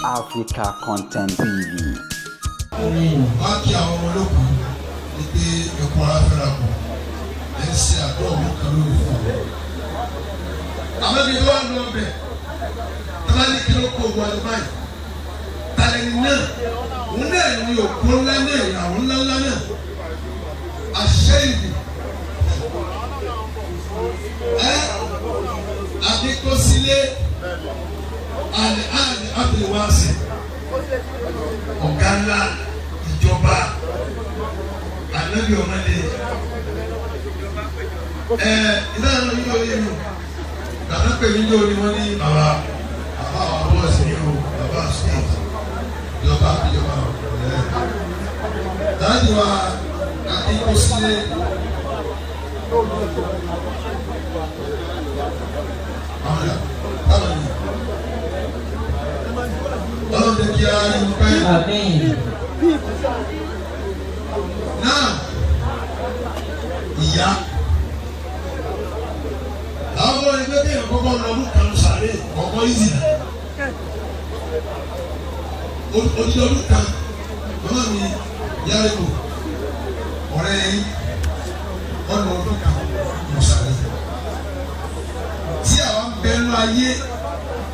Africa Content TV. Wọ́n kí àwọn ọmọ olókùn ní pé ẹ̀kọ́ ara fẹ́ra kù ẹ̀ ń ṣe àdó ọ̀hún kan lórí fún ọ. Àwọn ibi tó wà ń lọ bẹ̀ tọ́lá ní kí ló kó owó ọdún báyìí. Tàlẹ́ni náà òun náà ní òkú ńlá náà ìyàwó ńláńlá náà. Àṣẹ ìlú Adékọ́sílé àlẹ́ Abdulwasi ọ̀gá ńlá ìjọba ànábì ọ̀mọdé ìdáná yìí ló yẹ mi bàbá pèmí ní orí wọn ní bàbá àwọn bọ́ọ̀sì ní o bàbá stéètì ìjọba dáàdì wa Adékọ́sílé Ọlọ́run jẹ́ kí a rí i pé náà ìyá àwọn ọmọ ẹgbẹ́ bí èèyàn kọ́kọ́ lọ ọdún kan sáré ọkọ̀ ìzì odidi ọdún kan mọ́nà mi yára ìbò ọ̀rẹ́ yìí ọ̀nà ọdún kan lọ sáré tí àwọn bẹ́ẹ̀ lọ ayé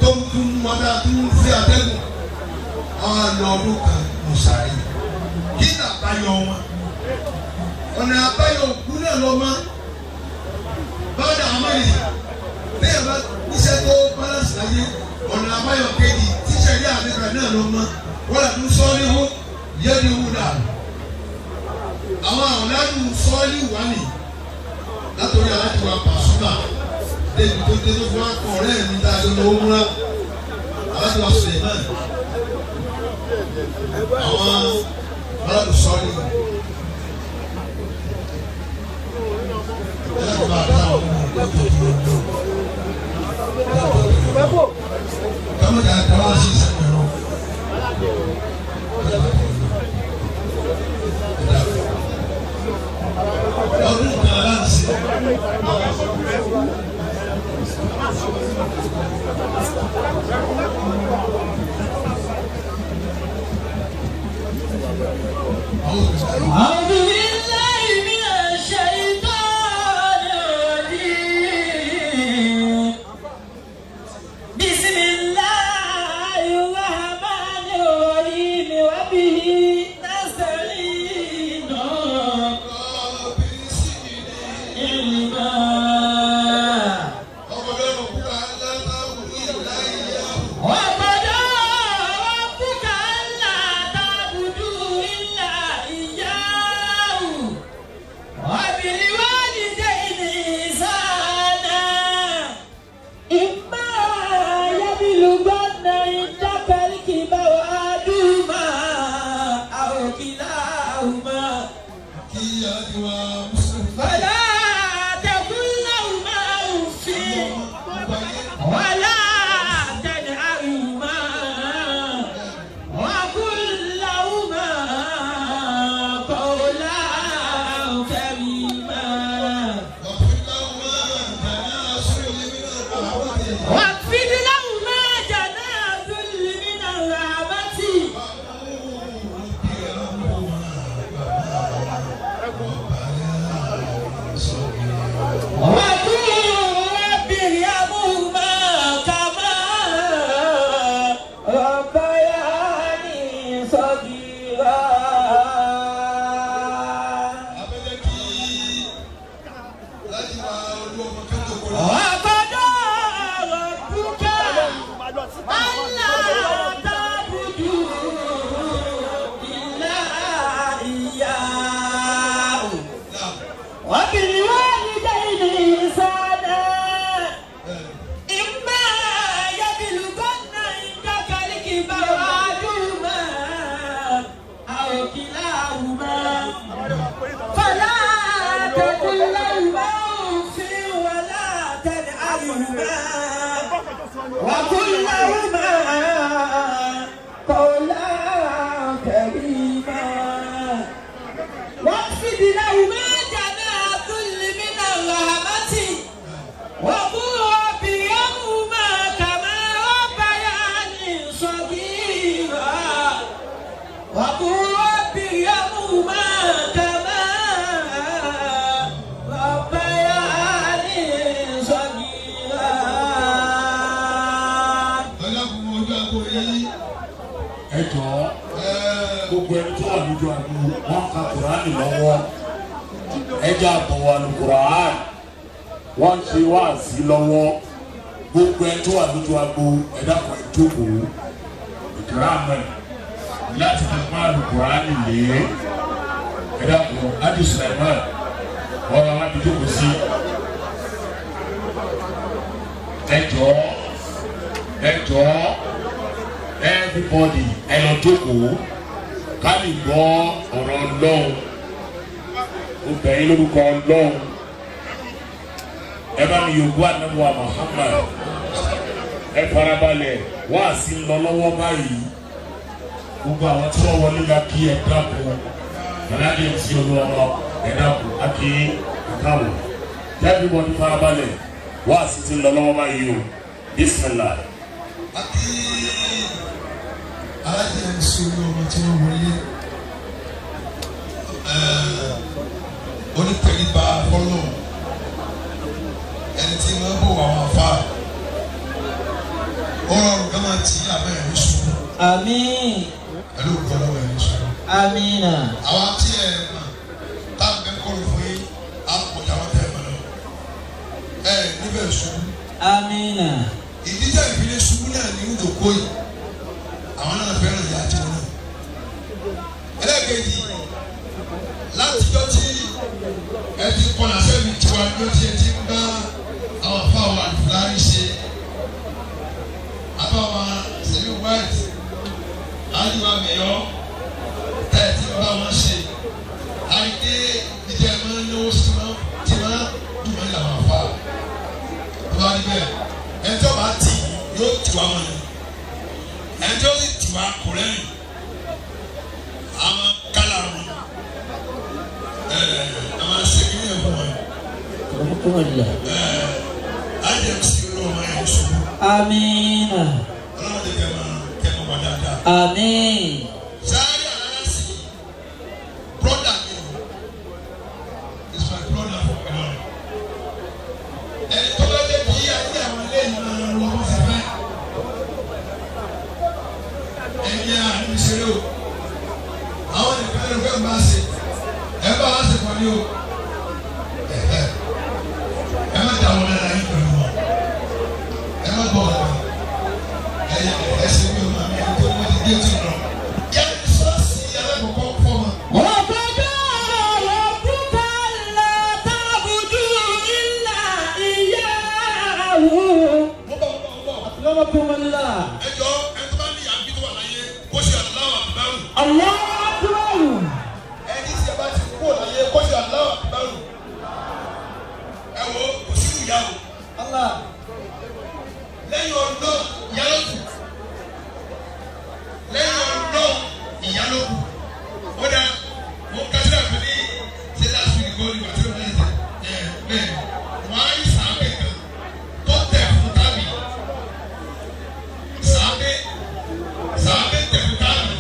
tó ń tún wọdà tó ń fi àtẹ́gùn ọ̀nà ọdún kan lọ sáré kí ni àbáyọ wọn ọ̀nà àbáyọ òkú náà lọ mọ́ báwọn àmọ́yìn bẹ́ẹ̀ bá iṣẹ́ tó balance láyé ọ̀nà àbáyọ kejì tíṣẹ́ yá àdéhùn náà lọ mọ́ wọ́n lè tún sọ́ọ́lì hó yẹ́nì hó dà àwọn ọ̀làdùn sọ́ọ́lì wà ní látòrí aláàtì wa Pasuma débi tó dé tó fún akọ ọ̀rẹ́ mi dáadọ́ lọ́wọ́ múra aláàtì wa Suleiman àwọn ọ̀làdùn sọ́ọ́lì. Kamu jangan terlalu sisa dulu. Orang jalan sih. وقل رب ارحمهما كما ربياني صغيرا àgbo yìí. Ẹ jọ̀ọ́ gbogbo ẹni tó wà lójú àgbo wọn ka Kùránì lọ́wọ́ ẹ jẹ́ àbọ̀wọ̀ àlùkùránì wọ́n ń ṣe wáàsí lọ́wọ́ gbogbo ẹni tó wà lójú àgbo ẹ dákun ẹ jókòó ìtura àmọ́ láti fi má àlùkùránì lé ẹ dákun Adi Sulaiman ọ̀rọ̀ wa ti jókòó sí ẹ jọ̀ọ́ everybody ẹ lọ jókòó ká lè gbọ́ ọ̀rọ̀ Ọlọ́run obìnrin lórúkọ Ọlọ́run ẹ bá mi yòókù ànábọ̀ Muhammad ẹ farabalẹ̀ wá sí ń lọ lọ́wọ́ báyìí gbogbo àwọn tí wọ́n wọlé la kí ẹ dákun aláàdé ti olúwa ẹ dákun àkí àkàwọ̀ everybody farabalẹ̀ wá sí ti ń lọ lọ́wọ́ báyìí o bismillah. Àti aláàdé ti olúwa tí wọ́n wọlé onítẹ̀ríba fọlọ́ ẹni tí wọ́n bọ̀ àwọn afá ọ̀rọ̀ gama ti abẹ́ ẹ̀rí sùn. Àmín. Ẹ̀rọ ìgbọ́lọ́wọ́ ẹ̀rí sùn. Àmín. Àwọn tí ẹ̀ mà táwọn bẹ́ẹ̀ kọ́ ló fún yín àpòjà wọn tẹ̀ mọ́ lọ. Ẹ níbẹ̀ sùn. Àmín. Ìdíjà ìfilẹ̀ sùn náà ní ìdòkó yìí. Àwọn náà fẹ́ràn ìyá àti wọn náà. Ẹlẹ́gẹ̀dì látijọ́ tí ẹ ti kọ́nà sẹ́mi tiwa ló ti ẹ ti ń bá àwọn afáwọn àdúrà ṣe àbáwọn sẹ́mi white àdúrà mẹ́yọ́ tẹ́ ẹ ti ń bá wọn ṣe àìdé ìjẹ́ máa ń náwó sí máa ti máa dùn mọ́ ìlànà àfa tó bá rí bẹ́ẹ̀ ẹjọ́ bá tì yóò tù wá mọ́ ni ẹjọ́ sì tù wá kò rẹ́rìn àwọn kálá wọn àwọn sẹ́kìrì ẹ̀ fún wọn. Ajẹ́ sí olóòmọ ẹ̀ sùn. Àmín. Ọlọ́run ti kẹ́ mọ́ dáadáa. Àmín. Sáré àrà sí brọ́dà mi is my brother for Ọlọ́run. Ẹni tó bá dé kí ayé àwọn ilé ìmọ̀ lọ́wọ́ sí fẹ́. Ẹni àrùn ìṣeré o. Àwọn nìkan ló fẹ́ bá ṣe. Ẹ bá wá ṣe pọ̀ ní o. Ẹ má dà wọlé ara yín pẹ̀lú wọn. Ẹ má bọ̀ wọlé. Ẹ ṣe bí o máa mi ẹni tó wọ́n ti dé tí lọ. Yẹ kí sọ́ọ̀sì alákọ̀ọ́kọ́ fọ́ ma. وَقَضَى رَبُّكَ أَلَّا تَعْبُدُوا إِلَّا إِيَّاهُ. Mo bọ̀. أكرمكم الله. Ẹ jọ ẹ tó bá ní ìyá bí tó wà láyé kó ṣe Allahu Akbar. الله أكبر. Ẹni tí ẹ bá ti kú láyé kó ṣe Allahu Akbar. Ẹ wo kò sí ìyá o. الله. Lẹ́yìn ọdún ìyá ló kù. Lẹ́yìn ọdún ìyá ló kù. Ó dá mo kásílẹ̀ fún ní ṣé láti fi kọ́ ní bàtí ó máa ń ṣe. Bẹ́ẹ̀ wọ́n á yí sàábẹ̀ kan tó tẹ̀ fún tábì. Sàábẹ̀ tẹ̀ fún tábì.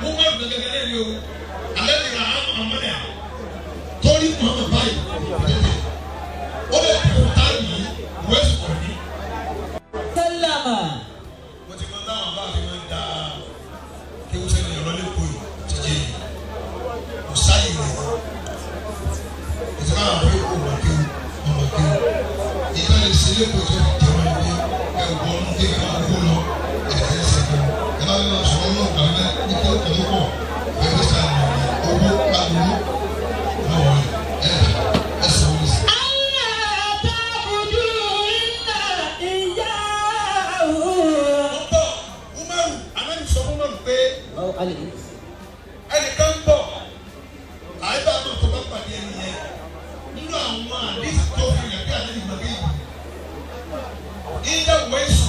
Mo máa gbẹ gẹ́gẹ́ ní o. Alẹ́ ni ra àwọn ọmọ náà. Torí Muhammad báyìí. Ó lè tẹ̀ fún tábì yìí. Wẹ́sì kọ̀ ní. سلم. Mo ti máa ń dáhùn bá mi máa ń da kí o sẹ́ni ọ̀rọ̀ lẹ́kọ̀ọ́ yìí ti jẹ́ yìí. Kò sáyé rẹ̀. Ìjọba àwọn ọ̀rẹ́ kò mọ̀ kí o mọ̀ kí o. Ìjọba lè ṣe lẹ́kọ̀ọ́ tó fi jẹun ẹni ẹ̀gbọ́n ọdún kí ẹ máa kó lọ ẹ̀ẹ́dẹ́sẹ̀ kan. Ẹ bá mi máa sọ ọ́ náà gbàgbé ní kí ó kọ̀ tó pọ̀. Bẹ́ẹ̀ni sáà ní owó pàdánù lọ́wọ́ ẹ̀ sọ wọlé sí. أَلَّا تَعْبُدُوا إِلَّا إِيَّاهُ. Ọ̀pọ̀ Umaru Amẹ́ni sọ fún Umaru pé أو عليه. ẹnìkan ń bọ̀ àyíká náà tó bá pàdé ẹni yẹn nínú àwọn àdéhùn tó fi yàn bí àdéhùn gbàgbé yìí. Ilé wẹ̀sù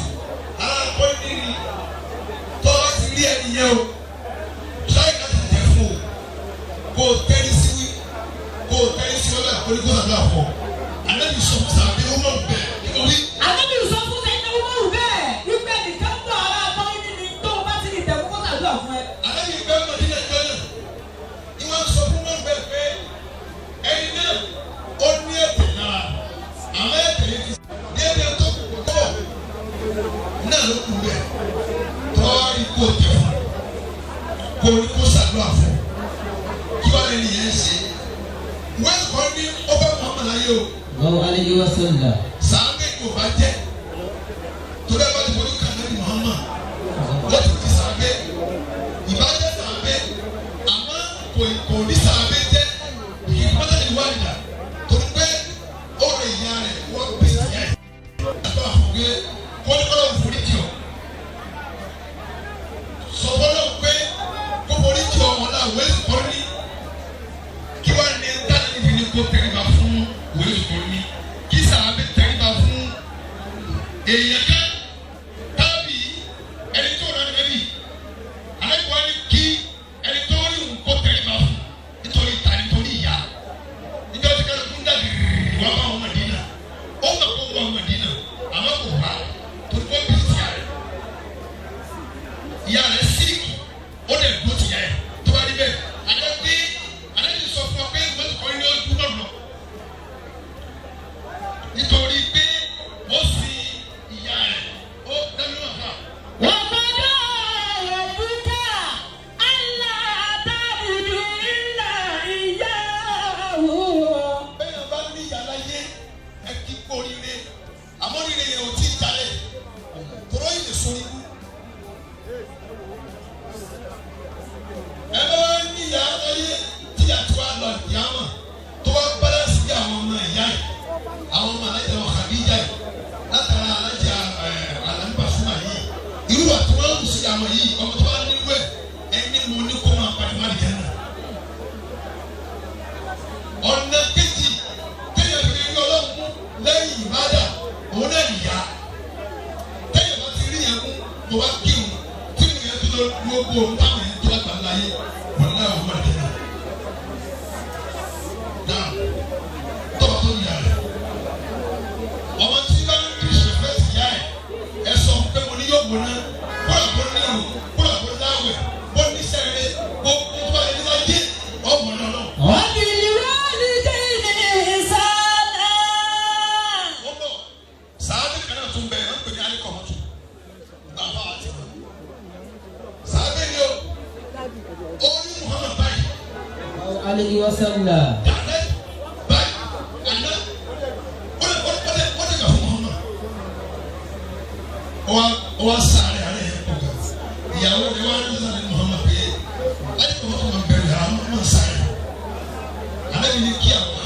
alákọ̀ nírí tó ti rí ẹni yẹn o. Ṣáì láti jẹ fún o. Kò tẹ́lí sí wí. Kò tẹ́lí sí wọ́n bẹ́ẹ̀ kó ní kó sàdúrà fún ọ. Àdéhùn sọ fún sàbí Umaru bẹ́ẹ̀ nítorí. Ànábì sọ fún Umaru bẹ́ẹ̀ wípé nìkan bọ̀ ara akọ́rin ní tó o bá ti ní ìtẹ̀kùn kó ṣàdúrà fún ẹ. Àdéhùn bẹ́ẹ̀ náà ló kú bẹ́ẹ̀ tọ́ọ̀rì kò tẹ̀ fún kó ṣàdúrà fún kí wọ́n lè nìyẹn ṣe wọ́n kọ́ ní ọba Muhammad ayé o. Allahu alayhi wa sallam. Sàábé kò bá jẹ́ torí ẹ bá ti forí kan lẹ́nu Muhammad wọ́n ti fi sàábé ìbájẹ́ sàábé àmọ́ kò ní sàábé jẹ́ kì í pátá ní wàlìdà torí pé ó rẹ ìyá rẹ̀ wọ́n bí ìyá ẹ̀ àtọ́ àfọ̀gé kọ́lẹ́kọ́lẹ́ òfurufú jù ọ́ sọ̀bọ́lọ́ pé kó forí jù ọ́ wọn náà wẹ́ẹ́ kọ́ ní kí wọ́n ní dáná níbi ní kó tẹ̀lé fún wẹ́ẹ́ kọ́ ní kí sàábé tẹ̀lé fún èèyàn kan tábì ẹni tó rà níbi àlejò wa ni kí ẹni tó rí nǹkó tẹ̀lé fún nítorí ta nítorí ìyá níjọ́ tí kálukú ń dàbí wà bá wọn Mádínà ó mà kó wọn Mádínà àmọ́ kò wá torí wọ́n bí ìyá rẹ̀ síìkì ó lè gbó tìyà ẹ̀ tó bá rí bẹ́ẹ̀ àdébí sọ fún ọ pé wọ́n ti kọ́ ilé ọdún náà lọ nítorí pé ó sì ìyá rẹ̀ ó dánú àfà. Bẹ́ẹ̀ bá ní ìyá láyé ẹ kí kó rire àmọ́ rire yẹn ò tí ì jalè tóró ìlè sórí kú. Ẹ bá ní ìyá láyé tí àti wá lọ ìyá mọ̀ tó wá bẹ́rẹ̀ sí àwọn ọmọ ìyá yìí àwọn ọmọ alájà wọn Khadija yìí látara alájà Alámbàsúmà yìí irú àti wọn kù sí àwọn yìí ọmọ tó bá nínú ẹ ẹni mo ní kó máa pàdé má dìjẹ́ náà. Ọ̀nà kejì téèyàn fi rí Ọlọ́run mú lẹ́yìn ìbádà òun náà nìyá téèyàn bá ti rí yẹn mú tó wá kírun tí mo yẹn tó lọ gbogbo ohun táwọn yẹn tó lágbà láyé wọn náà wọ́n má dìjẹ́ náà. Náà tọ́wọ́ tó yà rẹ̀ ọmọ tí bá ń bí ìṣẹ̀fẹ́ sí yá ẹ̀ sọ pé mo ní yóò gbóná kóra kó ní ìrù kóra kó láwẹ̀ bó ní sẹ́rẹ̀ gbogbo tó bá yẹ nígbà yé ọmọ náà náà. Wọ́n bọ̀ sàábì kan náà tún bẹ̀ ẹ̀ ń pè ní alikọ̀mọ́tò bàbá àti wọn. Sàábì ni ó ní Muhammad báyìí. Allahu alayhi wa sallam. Dàdẹ́ báyìí àná ó lè kà fún Muhammad. Ó wá sáré àárẹ̀ yẹn pọ̀ gan. Ìyàwó rẹ̀ wá ní sáré Muhammad pé alikọ̀mọ́tò máa bẹ̀rẹ̀ àwọn ọmọ sáré. Àlẹ́ mi ní kí àwọn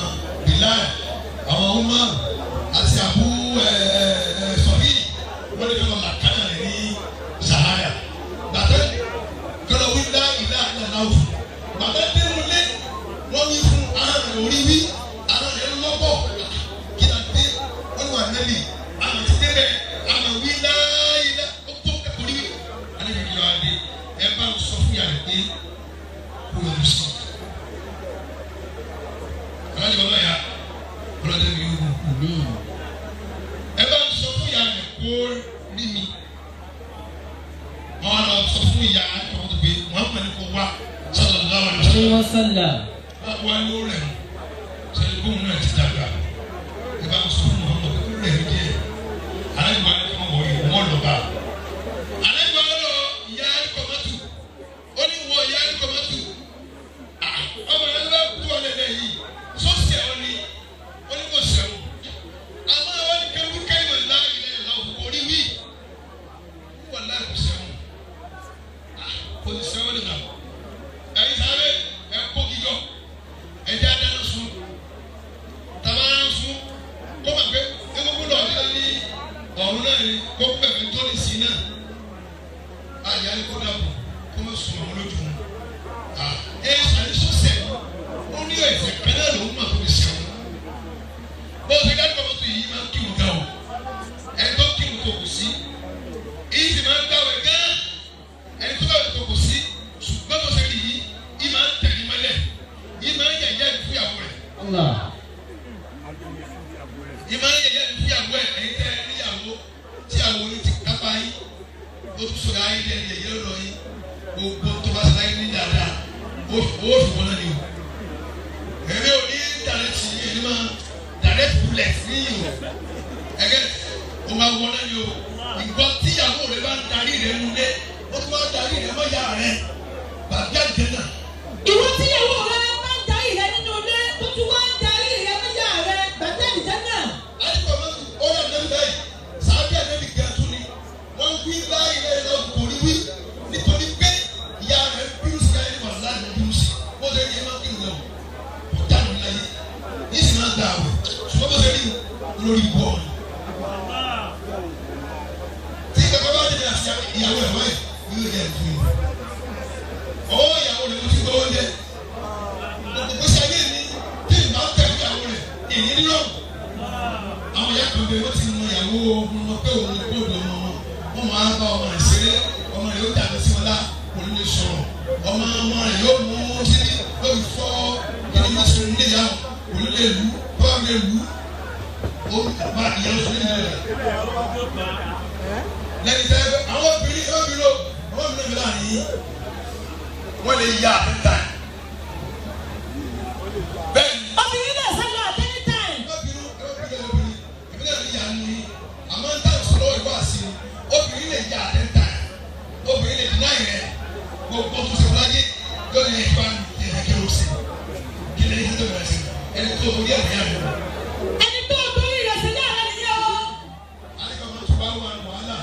Bilal àwọn ọmọ àti àbú sọ̀rí wọ́n lè fẹ́ làkàtà rẹ̀ ní Sahara. Bàtẹ́ kọ́lọ̀ wí dá ìdá àná òfò. Bàtẹ́ dẹ́nu lé wọ́n wí fún ara rẹ̀ orí wí ara rẹ̀ lọ́bọ̀ kí la dé wọ́n wà nẹ́bí àmì ti dé bẹ́ẹ̀ àmì wí láyé ó tó kẹ́kọ̀ọ́ rí alẹ́ mi yọ adé ẹ bá ń sọ fún yàrá pé kó o lù sọ. Alájọ bàbá yà ọlọ́dẹ mi yóò wù. Ẹ bá ń sọ fún yàrá rẹ̀ kó rí mi. Wọ́n á lọ sọ fún ìyá àtọ̀wọ́ tó gbé wọ́n pẹ̀lú kó wá sallallahu alaihi wasallam. Wá ló rẹ̀ mú sẹ́ni bóun náà ti dàgbà. Ẹ bá ń sọ fún Muhammad kó rẹ̀ mí díẹ̀. Alájọ bàbá yà kọ́ wọ̀ yìí wọ́n lọ bá. Alájọ bàbá lọ ìyá alikọ̀mọ́tù. Ó ní wọ ìyá alikọ̀mọ́tù. Ọmọ yẹn lọ kú ọ lẹ́lẹ́ yìí. Sọ́sẹ̀ ọ ni ó ní kò sẹ́wọ̀n. Àmọ́ àwọn ní kẹ́wù kẹ́yìn ńlá ilẹ̀ ìlà òkú orí wí. Wọ́n láì kò sẹ́wọ̀n. Kò ní sẹ́wọ̀n nìkan. Ẹ̀yin sáré ẹ̀ kó kíjọ. Ẹ̀jẹ̀ adáná sun. Tàbára ń sun. Kó máa gbé egungun náà ọ̀dọ́ ní ọ̀run náà ni kó pẹ̀lú tó ní sí náà. Àyà ni kó dàbò kó má sun àwọn lójú wọn. Ẹ̀ sáré sọ́sẹ̀ ó ní ẹ̀sẹ̀ kan náà lòún máa tóbi sẹ́wọ̀n. Bó ṣe ká lọ́wọ́ tó yìí máa ń kírun gan o. Ẹni tó kírun tó kù sí. Èyí sì máa ń gbàwẹ̀ gan. Ẹni tó gbàwẹ̀ tó kù sí. Ṣùgbọ́n bó ṣe rí yìí, yìí máa ń tẹ̀lé mọ́lẹ̀. Yìí máa ń yẹ̀yẹ́ ìfúyàwó rẹ̀. Yìí máa ń yẹ̀yẹ́ ìfúyàwó ẹ̀ ẹ̀yin tẹ́ níyàwó tí àwọn oní ti kápá yín. Ó tún sọ̀rọ̀ ayé lẹ́nu yẹ̀yẹ́ lọ́dọ̀ yín. Gbogbo tó bá ṣe láyé ní dáadáa. Ó fi wọ́n náà ni o. Èmi ò ní direct yìí máa direct bullet ní yìí o. Ẹgẹ́ o máa wọ́n náà ni o. ìgbọ́ tíyàwó rẹ bá ń darí rẹ nulẹ̀ ó tún máa ń darí rẹ mọ́ ìyá rẹ bàbá ìjẹ náà. ìwọ tíyàwó rẹ máa ń darí rẹ nínú ilé tó tún wá ń darí rẹ mọ́ ìyá rẹ bàbá ìjẹ náà. àyíkọ́ máa ń ó rà lẹ́nu báyìí sáábì àdébì gẹ̀ẹ́tù ni wọ́n ń wí láì lẹ́yìn náà kò rí wí nítorí pé ìyá rẹ bínú sí ayé wà láàrin bínú sí bó ṣe rí ẹ máa ń kírun náà kò dáná láyé yìí sì máa ń gbà àwẹ̀ ṣùgbọ́n bó ṣe rí olórí ìbú ọ̀run. tí kẹ̀kẹ́ bá dé àti ìyàwó ẹ̀ wáyé yóò yẹ ẹ̀fún yìí. ọwọ́ ìyàwó rẹ̀ mo ti gbọ́ oúnjẹ. gbogbo ṣe ayé mi tí ìgbà ń tẹ̀ ìyàwó rẹ̀ èyí nílò. àwọn ìyá kan bẹ wọ́n ti mọ ìyàwó wọn pé òun kó dùn ọmọ wọn. wọ́n máa bá ọmọ rẹ̀ ṣeré ọmọ rẹ̀ yóò dàgbé sí wọn lá kò ní lè sọ̀rọ̀. ọmọ rẹ̀ yóò mú sílé lórí fọ́ ìdílé sọ̀rọ̀ nílé yàrá kò ní lè lù bá mi lè lù. ó bá ìyàwó sọ̀rọ̀ nílé rẹ̀. lẹ́yìn tẹ́ àwọn obìnrin mi láàrin yìí wọ́n lè ya àtẹ́tà. bẹ́ẹ̀ni. obìnrin náà sẹ́nu àtẹ́ni táì. obìnrin ìbílẹ̀ mi yà nù yìí àmọ́ ń tàn sọ̀rọ̀ ìwọ àṣì obìnrin lè ya àtẹ́tà obìnrin lè dínà yẹn gbogbo tó ṣe wọláyé yóò ní ẹ̀fọ́ kí ló ṣe kí lè ní tó bẹ̀rẹ̀ sí ẹni tó orí ẹ̀ ní àná. ẹni tó torí rẹ̀ sí náà lẹ́nu yẹn o. àyíká máa tún bá wà wàhálà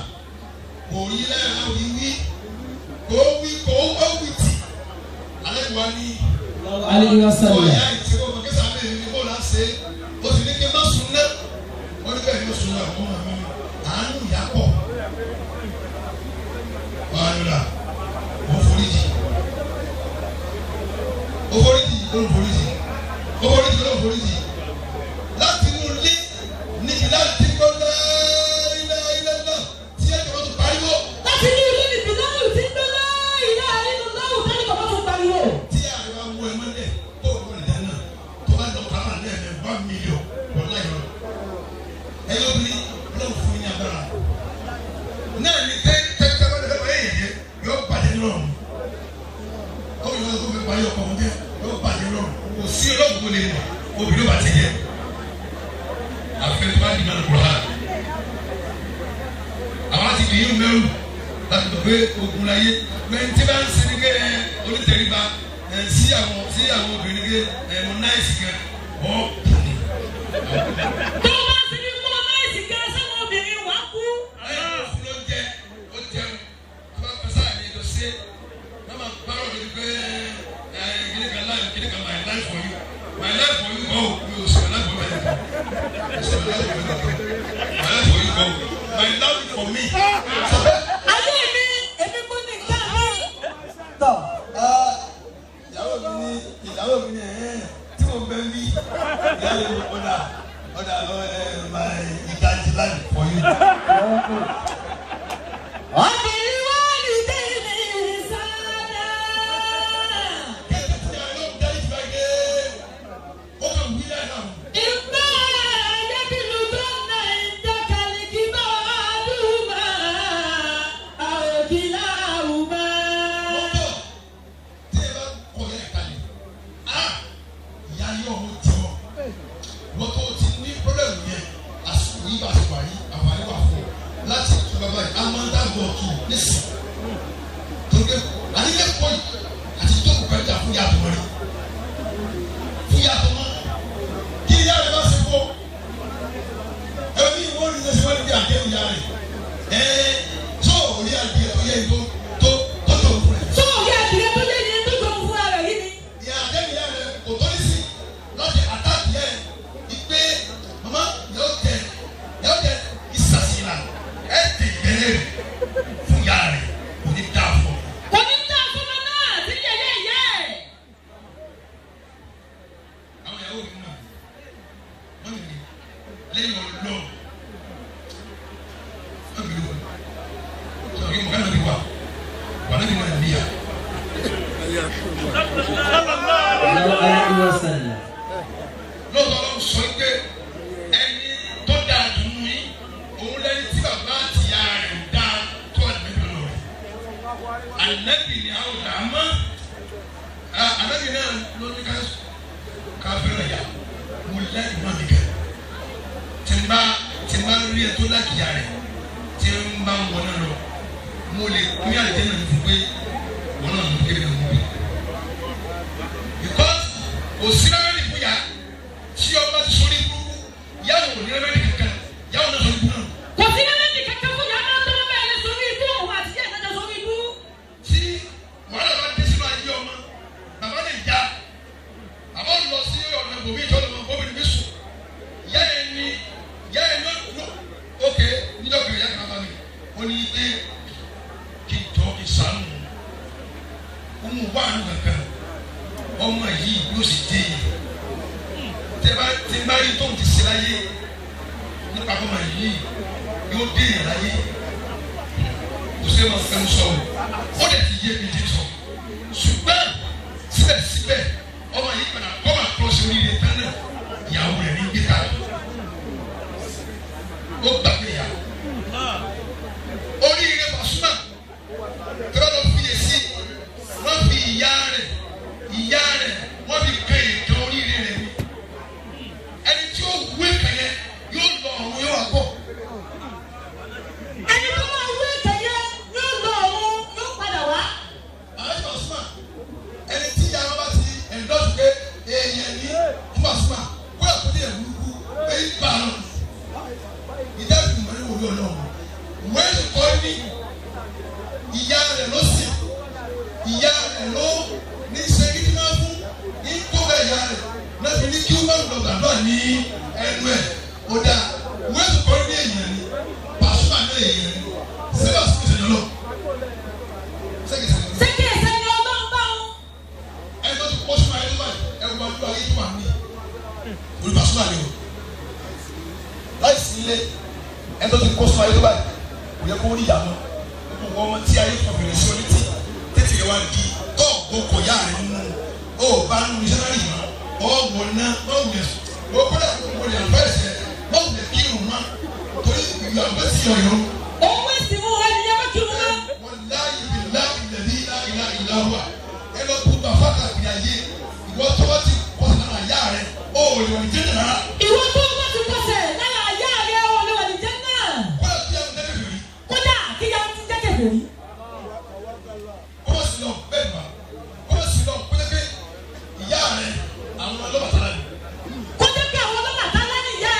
kò yí lẹ́yìn náà wí kò wí tì alẹ́ wa ní. Alayhi wa sallam. ọ̀ya ìtì ọmọ kẹsàn-án bẹ́ẹ̀ ni kò láṣẹ o sì ní kí n má sùn náà wọ́n ní bẹ́ẹ̀ ni ó sùn náà fún mi àánú ìyá pọ̀ wàhálà wọ́n foríjì ó foríjì láti inú ilé níbi láti gbọ́dọ̀ ilẹ̀ náà tí ẹ̀ kọ́ tó pariwo. láti ní ilé nìbí náà ló ti ń dọ́lá ìlà nínú náà tẹ́lẹ̀ kọ́ tó pariwo. tí àríwá wọ ẹ mọ́lẹ̀ tó o wọlé dáná tó bá lọ kábà ní ẹ̀mẹ́ 1 million wọlé ayọ̀ ẹ̀yọ́ bí ọlọ́run fún yín agbára náà ní tẹ́tẹ́ bá dẹ́gbẹ́ báyìí yẹ yọ bàjẹ́ lọ́rùn ó yọ ọdún fẹ́ parí ọkọ̀ ọ̀hún jẹ́ yọ bàjẹ́ lọ́rùn kò sí ọlọ́run kò lè mọ̀ obìnrin bá ti jẹ́ àfẹ́ tó bá di mẹ́rin kúrò hàn àwọn àti kìí yóò mẹ́rù láti gbọ́ pé ogun láyé mẹ́rin tí bá ń sin ní kẹ́ onítẹ̀ríba sí àwọn obìnrin kẹ́ ẹ̀mọ náìsì kẹ́ ọ́ kùnì. tó o bá ti ní kó náìsì kẹ́ sẹ́wọ̀n obìnrin wá kú. ayọ̀ fún ló jẹ́ ó jẹun tó bá pẹ́ sáà ní ètò sí mama báwo ni pé kìnìkan my life for you oh mi ò sọ life for you my love for me. ayé mi èmi kò ní ká mi. tọ́ ìyàwó mi ní tí mo bẹ́ wí ìyàwó mi ọ̀dà my ìdájí life for you. obìnrin wá ní tẹ̀lé sáadà. kẹ́kẹ́ tí a yọ dárí ti bá gé ó kàn wí láì náà. ìgbà ẹ̀ẹ́dẹ́bìlú tó ń nà ìjàkálì kí bá a dùn máa àròkìlà àwùmá. tí ẹ bá kọ yẹ kalẹ̀ ìyá yọ ọmọ jọ wọ́n tó ti ní pọ́lẹ́mù yẹn àsìkò yìí bá ti wà yìí àǹfààní wà fún láti tún bàbá yìí amanda gọ̀ọ̀tù nísìn tóge àníkẹ́ pọ̀ yìí àti tó kù pẹ́ẹ́jà fún yàtọ̀ mọ́rí fún yàtọ̀ mọ́ kí ìyá rẹ̀ bá ṣe fọ́ ẹ̀mí ìwọ́n ní ṣe wọ́n ní bí àdéhùn ìyá rẹ̀ tó orí àdìyẹ tó yẹ ìbò tó tó fún ẹ̀. tó o yẹ àdìyẹ tó lé ní tó tó ń fún ara yìí ni. ìyá àdéhùn ìyá rẹ̀ kò tọ́ ní sí láti àtàkì yẹ ìpè mama yóò tẹ ìsàsìlà ẹ̀ tẹ̀ ìbẹ̀rẹ̀ fún ìyá rẹ̀ kò ní dáa fún ọ. kò ní dá fọmọ náà sí yẹyẹ ìyá ẹ̀. àwọn ìyàwó mi mọ̀ wọ́n mi lẹ́yìn ọ̀lọ́ wọ́n mi lò sọ̀rọ̀ yìí mo kàn ní wà wà lẹ́yìn wọn níyà. Alayhi wa sallam. lọ́sọ̀ ọlọ́run sọ pé ẹni tó dáa dùn ún yín òun lẹ́ni tí bàbá àti ìyá rẹ̀ ń dá tó àdébí lọ rẹ̀. ànábì ni àwọn ọ̀dà mọ́ ànábì náà ló ní ká fẹ́ràn yà mo lẹ́yìn wọn nìkan tí n bá rí ẹ tó lákìyà rẹ̀ tí ń bá wọn náà lọ mo lè pín àlejò náà fún pé wọn náà mú kébé náà mú bí. because òsì rẹ́mẹ́dì fún yà tí ọba ti sọ ní burúkú yàwó ní rẹ́mẹ́dì kankan yàwó náà sọ ní burúkú náà. Kò sí rẹ́mẹ́dì kankan fún yà náà tó ló bẹ̀rẹ̀ lè sórí ibú òun àti yà náà sórí ibú. Tí wàhálà bá dé sínú ayé ọmọ bàbá lè já àbọ̀ lọ sí ọ̀nà ìbòmí ìjọba ọmọ gómìnà bí sùn yá ẹ ní ló ókè níjọba ìyá kan bá mi ó ní pé kí n tọ́ kí n sànù ọmọ wà nù kankan ọmọ yìí yóò sì dé tí n bá rí tóun ti ṣe láyé nípa ọmọ yìí yóò dé yẹn láyé kò sí ma fẹ́ sọ ó lè ti yé mi ti sọ ṣùgbọ́n síbẹ̀síbẹ̀ ọmọ yìí padà kọ́ máa kọ́ sí oríire tán náà ìyàwó rẹ̀ ní gbígbà ó gbàgbé ìyá oríire Pasuma tí wọ́n lọ fi yè sí wọ́n fi ìyá rẹ̀ wọ́n fi kẹ́ ìtàn oríire rẹ̀ ni ẹni tí ó wé kẹ́yẹ yóò lọ ọ̀run yóò wá bọ̀. Ẹni tó máa wé kẹ̀yẹ yóò lọ ọ̀run yóò padà wá. Àwọn Pasuma ẹni tí ìyá wọn bá ti ẹ̀ńdọ́sù pé èèyàn ní fún Pasuma kó yà kó ní ẹ̀wù kú èyí bá a lọ. Ìjà ìgbìmọ̀ ní wòlé ọlọ́run wẹ́ẹ̀lì kọ́ ní ìyá rẹ̀ ló sì ìyá rẹ̀ ló ní sẹ́yìn tí wọ́n fún ní kó bẹ́ẹ̀ ìyá rẹ̀ náà fi ní kí wọ́n lọ gbàdúrà ní ẹnu ẹ̀ ó dà wẹ́ẹ̀lì kọ́ ní èèyàn ní Pasuma ní èèyàn ní sẹ́wà sí ìṣẹ̀lẹ̀ lọ. Sékè ẹsẹ̀ ni ọlọ́run bá wọn. Ẹni tó ti kó sínú ayé tó báyìí ẹ̀rù máa dúró ayé tó wà ní orí Pasuma ni o láì sí ilé ẹni tó ti kó sínú ayé tó báyìí kò yẹ kó rí ìyá mọ́ gbogbo ọmọ tí ayé kan bẹ̀rẹ̀ sí orí tí tètè yẹ wá di tó gbogbo yá rẹ̀ nínú ó bá nínú mísánárì mọ́ ọ̀gbọ̀n náà wọ́n wù yẹn o kódà kò lè àgbẹ̀ ẹ̀sẹ̀ wọ́n wù yẹn kí irun mọ́ torí ìyá àgbẹ̀ sí ọ̀yọ́. Òun èsì mú ẹni yẹn bá kí wọn lọ. Wọ́n láyé bí láyé lẹ́bí láyé ìlàwọ̀ ẹ lọ kú bàbá kàkiri ayé ìwọ tó bá ti kọ́ sára yá rẹ̀ ó lè wọ̀ ní jẹ́ nàrà. Ìwọ tó bá ti kọsẹ̀ lára ayé rẹ̀ ó lè wà ní jẹ́ náà. Kódà kí ẹ ń tẹ́lẹ̀ fèrè. Kódà kí ya ti jẹ́ kẹfẹ́ rí. Kọ́mọ̀ sí lọ bẹ́ẹ̀ bá kọ́mọ̀ sí lọ pẹ́ẹ́pẹ́ ìyá rẹ̀ àwọn ọlọ́bàtà rẹ̀. Kódà kí àwọn ọlọ́bàtà lẹ́nu yẹ.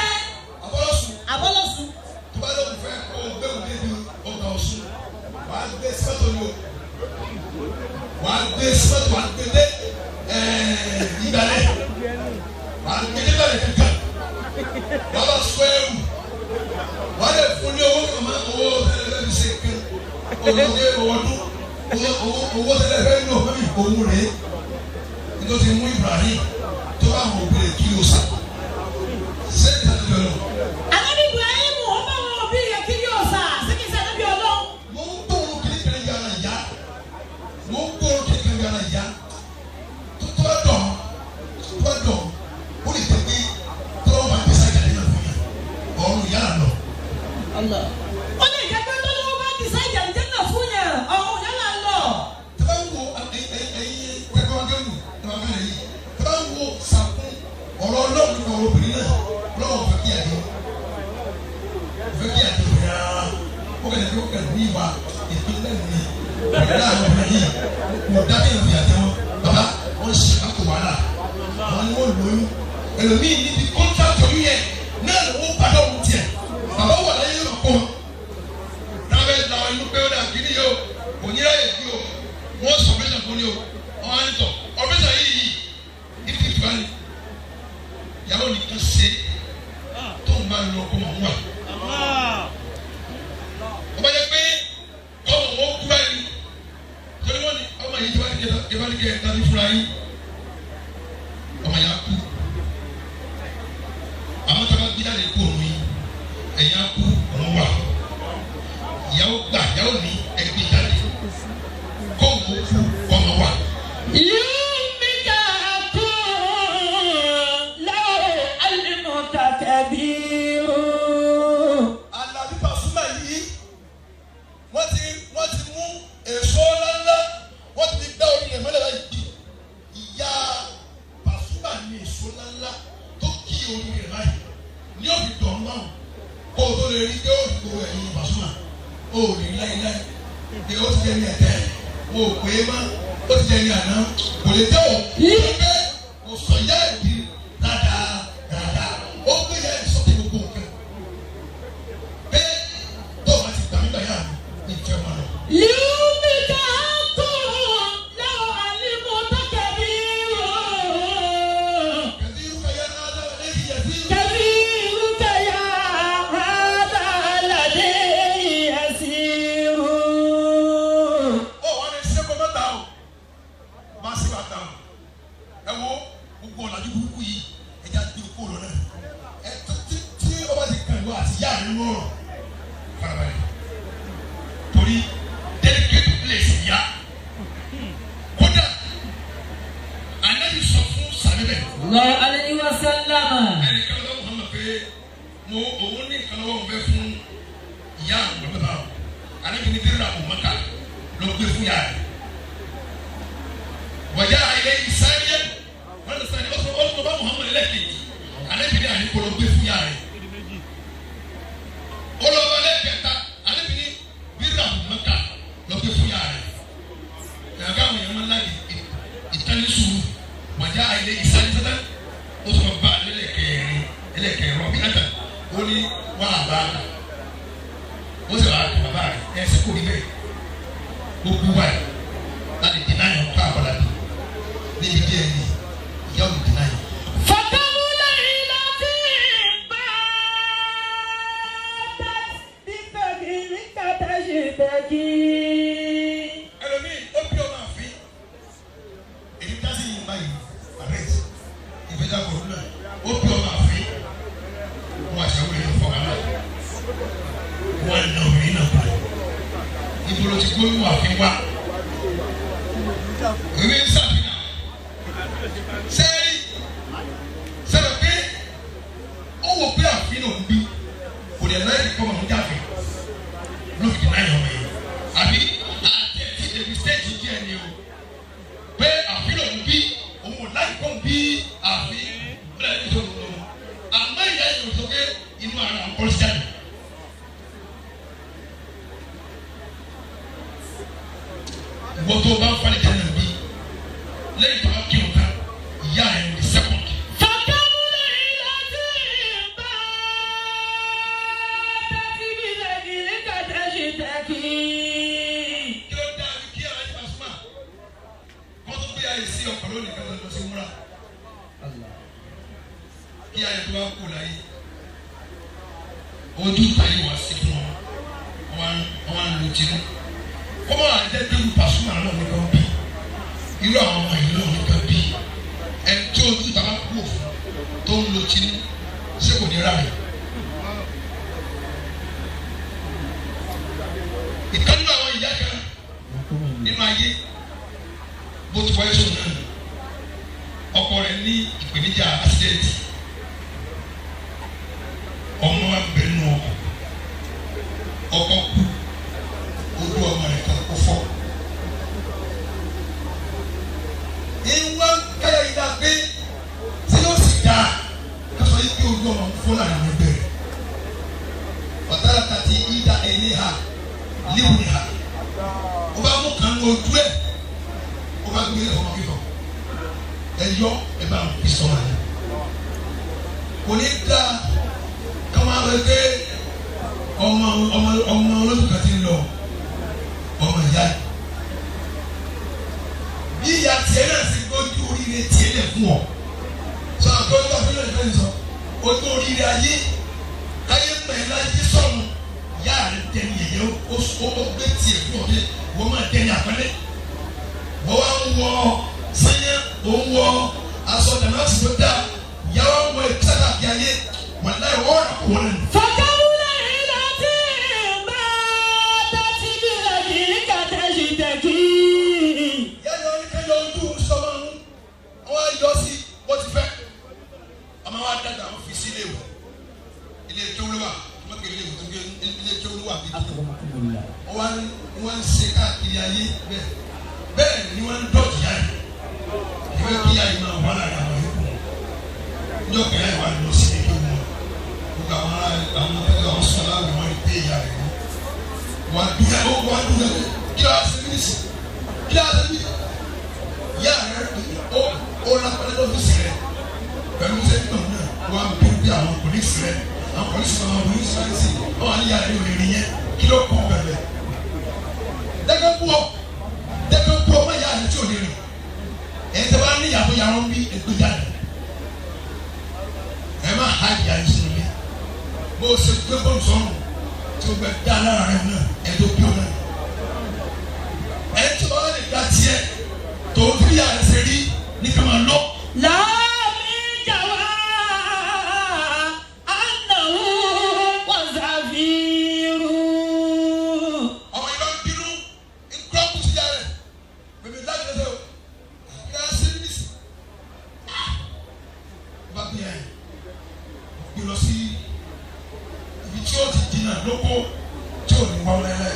Abọ́lọ́sùn Abọ́lọ́sùn. tó bá lóun fẹ́ kó o gbé òun débi ọgbà Ọ̀ṣun wà á gbé sọ́tò ní o wà á gbé sọ́tò wà á gbé dé ìgbàlẹ̀ wà á gbé dé ìgbàlẹ̀ kankan wà á bá sọ ẹrù wà á lè fún ní owó kàmá owó tẹ́lẹ̀ fẹ́ fi ṣe kan olùdókè ọdún owó tẹ́lẹ̀ fẹ́ ní òfin òun rèé nítorí mú Ibrahim tó bá wọn òbí rẹ̀ kí o sá ṣé ìtàkùn yọ lọ. Ànábì Ibrahim wọ́n bá wọn òbí rẹ̀ kí yóò sà sékè sí ànábì ọlọ́run. Mo ń gbóòórùn kékeré yàrá ìyá mo ń gbóòórùn kékeré yàrá ìyá tó bá dọ̀ ó lè tẹ̀ pé tó wọ́n máa gbèsè àjàdé náà fún yà ọ̀run yàrá lọ. Ó lè jẹ́ pé lọ́wọ́ bá ti sáyà ìjẹ́ náà fún yẹn ọ̀run yàrá lọ. Tẹ́ bá ń wo ẹ̀yin pẹ̀lú ọgẹ́rù ẹ̀ máa bẹ̀rẹ̀ yìí tẹ́ bá ń wo sàkún ọ̀rọ̀ ọlọ́run nípa obìnrin náà lọ́wọ́ fẹ́ kí àdé rárá ó kẹ́lẹ́ ní ìwà ìpínlẹ̀ ní ọ̀rẹ́dá àwọn ọ̀rẹ́ yìí kò dábẹ́ ìrìn àjẹ́ wọn bàbá wọn ṣe àkó wàhálà àwọn ni wọ́n lóyún ẹlòmíì níbi kọ́ńtàkì oyún yẹn náà ló ń padà òun tiẹ̀ bàbá wà láyé yóò kọ́ wọn dábẹ́ ìlà inú pé ó dà kí ni yóò kò ní ráyè kí o wọ́n sọ ọ̀pẹ́sẹ̀ fún ni o wọ́n á ń tọ̀ ọ̀pẹ́sẹ̀ yìí ní fífi wá ní ìyàwó nìkan ṣe tó ń bá lọ ọkọ mọ̀ wá. Ọba yẹ pé ọmọ wọn kú báyìí torí wọn ni ọmọ yìí tí wọn kẹ tàbí fúra yìí ọmọ yà kú àwọn tí wọn bí jáde kú òun yìí ẹ̀yìn á kú òun wà ìyàwó gbà ìyàwó ní ẹgbẹ́ jáde kó òun kú ọmọ wà. Àlàbí Pasuma yìí wọ́n ti mú èso ńláńlá wọ́n ti gbá orí rẹ̀ mọ́lẹ̀ báyìí náà ni ó ti jẹ́ ní ẹ̀tẹ́ wọn ò pè é mọ́ ó ti jẹ́ ní àná kò lè tẹ́ o pé kò sọ ìyá ìdí dáadáa ó gbé yá ẹ̀ sọ́kè gbogbo nǹkan pé tó o bá ti gbà mí gbà yá mi ìfẹ́ wọn lọ. wà dúró wà dúró kí ló ṣe mí sí kí ló ṣe mí yá rẹ ó lápẹ́lẹ́ lọ́dún sí rẹ pẹ̀lú sẹ́yìn náà náà wà bí bí àwọn polisi rẹ àwọn polisi náà àwọn polisi rẹ sí ọ wà ní yàrá rẹ òrìrì yẹn kí ló kọ́ bẹ̀rẹ̀ dẹ́gẹ́ bú ọmọ yàrá rẹ tí ò ní rìn ẹ̀ tẹ́ bá ní yàtọ̀ yàrá ń bí ẹgbẹ́ jáde ẹ̀ má ha ìyá yìí sínú mi bó o ṣe gbé bọ́ọ̀lù sọ́run tí o bẹ dá lára rẹ náà ẹ̀ tó bí o náà ẹ̀ tí o bá lè gba tiẹ̀ tó o bí yàrá ṣe rí ní ká máa lọ. láàmì jàwá ànáwó wàzàfírù. àwọn ìlú ń bínú nkúrọ́ kù sí yàrá bèbè láti lọ́sẹ̀ o yàrá sí ní sí. bá bí yàrá gbé lọ sí ibi tí o ti dínà lóko tí o ní wá wọn lẹ́lẹ́.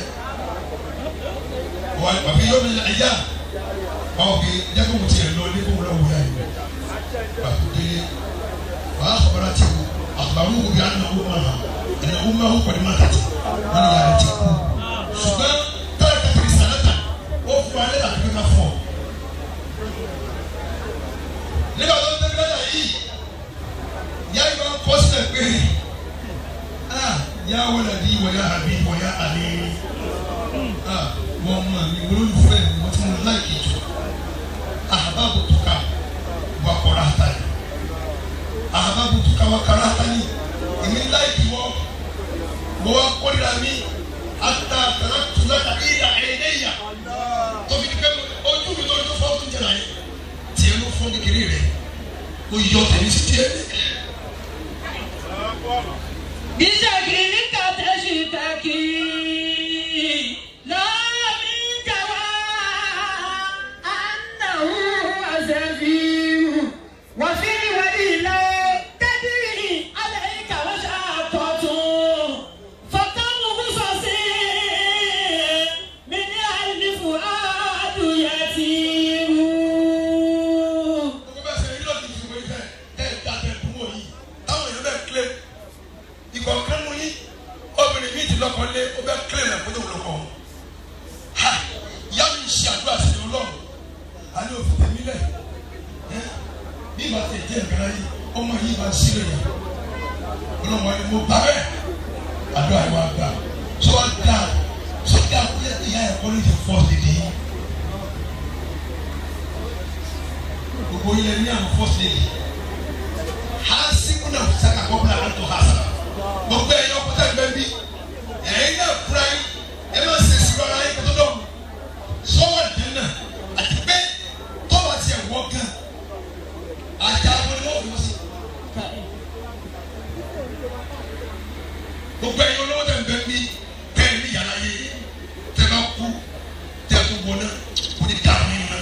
wọ́n bàbá yóò mi ẹ̀yà báwo kì í jẹ́ kó mo tiẹ̀ lọ ní kó mo lọ wò yá yìí. bàbá dé wàá sọ̀rọ̀ ti kú àgbàrú wo bí a nà wó máa hàn ẹ̀nà wó máa wó pẹ̀lú máa tètè wọ́n ní yàrá ti kú. ṣùgbọ́n tọ́lá kẹtìrì sàlẹ́tà ó fún alẹ́ àti kíkà fọ́. nígbà tó ń tẹ́lẹ̀ náà yìí yá ìgbà kọ́ sílẹ̀ pé yá wọlé di wọ̀nyá àbí wọ̀nyá àbí wọ́n mọ̀ mi wọ́n fẹ́ mi wọ́n ti mú láìkì jù ahababu tuka wa kọ́ra hata ni ahababu tuka wa kọ́ra hata ni èmi láìkì wọ́ mo wá kórìíra mi ata kana tula ka ìyá ẹ̀ẹ́dẹ́yà tóbi ní pẹ́ ojú mi lórí tó fọ́ tó ń jẹ́ láyé tiẹ̀ ló fọ́ kékeré rẹ̀ o yọ tẹ̀lé sí tiẹ̀. bísàkìrì kàtẹ́sì tàkì láàmì jàwá ànáwó wàzàfírù wàfíìrì wàlíìlà tẹ́tìrì alẹ́ ìkàwé ṣàtọ̀tún fọ́tọ́mù kùsọ̀sí mi ní àlìfù àdùyàtìrù. gbogbo bẹ́ẹ̀ sẹ́yìn lọ́ọ̀dì ìṣòro ìfẹ́ ẹ̀ dàbẹ̀ dùnmọ̀ yìí táwọn èèyàn bẹ́ẹ̀ kílẹ̀ ìkọ̀ọ̀kan mú yín obìnrin mi ti lọ́kọ̀ lé ó bẹ́ẹ̀ kílẹ̀ lẹ̀ fún ìwòlò kan ha ìyá mi ń ṣe àdúrà sí ọlọ́run àní òfin tèmi lẹ̀ bí ìbá ti jẹ́ ìgbéra yìí ọmọ yìí bá sílẹ̀ yìí ọlọ́run ni mo bá bẹ́ẹ̀ àdúrà yìí wá gbà tó wá dá sókè àkúyẹ ìyá ẹ̀kọ́ ló ti fọ́ lédè yìí gbogbo yẹn ní àwọn fọ́ lédè hasi kuna saka kɔbla ato hasa gbogbo ɛyɛ ɔkuta ɛgbɛ bi ɛyɛ náà kura yi ɛ máa ṣe si lɔra yi kótó dɔn sɔwɔ dɛn náà àti pé tɔwɔ ti ɛwɔ gan àti àwọn ɛwɔ fi wọ́n si gbogbo ɛyɛ olówó tɛ ɛgbɛ bi tɛ ɛni yàrá yé tɛ bá kú tɛ tó bɔ náà kò ní dàrú yín náà.